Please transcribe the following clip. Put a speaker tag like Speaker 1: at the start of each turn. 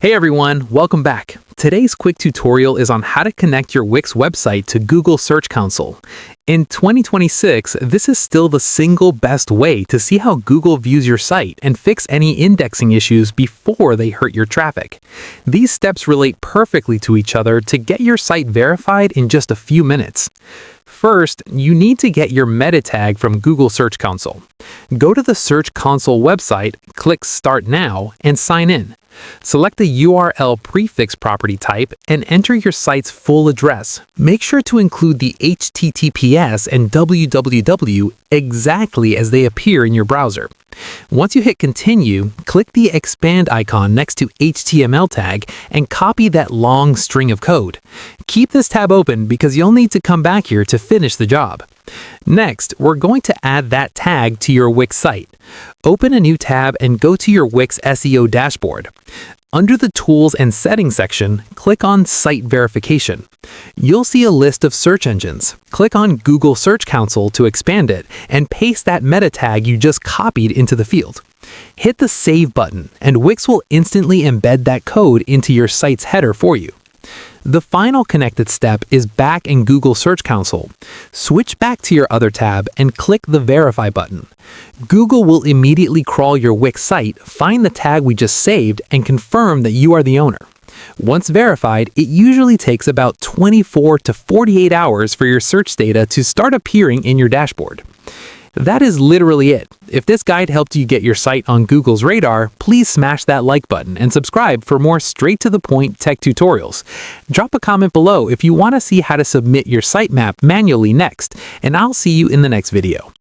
Speaker 1: Hey everyone, welcome back. Today's quick tutorial is on how to connect your Wix website to Google Search Console. In 2026, this is still the single best way to see how Google views your site and fix any indexing issues before they hurt your traffic. These steps relate perfectly to each other to get your site verified in just a few minutes. First, you need to get your meta tag from Google Search Console. Go to the Search Console website, click Start Now, and sign in. Select the URL prefix property type and enter your site's full address. Make sure to include the HTTPS and www exactly as they appear in your browser. Once you hit Continue, click the expand icon next to HTML tag and copy that long string of code. Keep this tab open because you'll need to come back here to finish the job. Next, we're going to add that tag to your Wix site. Open a new tab and go to your Wix SEO dashboard. Under the Tools and Settings section, click on Site Verification. You'll see a list of search engines. Click on Google Search Console to expand it and paste that meta tag you just copied into the field. Hit the Save button and Wix will instantly embed that code into your site's header for you. The final connected step is back in Google Search Console. Switch back to your other tab and click the Verify button. Google will immediately crawl your Wix site, find the tag we just saved, and confirm that you are the owner. Once verified, it usually takes about 24 to 48 hours for your search data to start appearing in your dashboard. That is literally it. If this guide helped you get your site on Google's radar, please smash that like button and subscribe for more straight-to-the-point tech tutorials. Drop a comment below if you want to see how to submit your sitemap manually next, and I'll see you in the next video.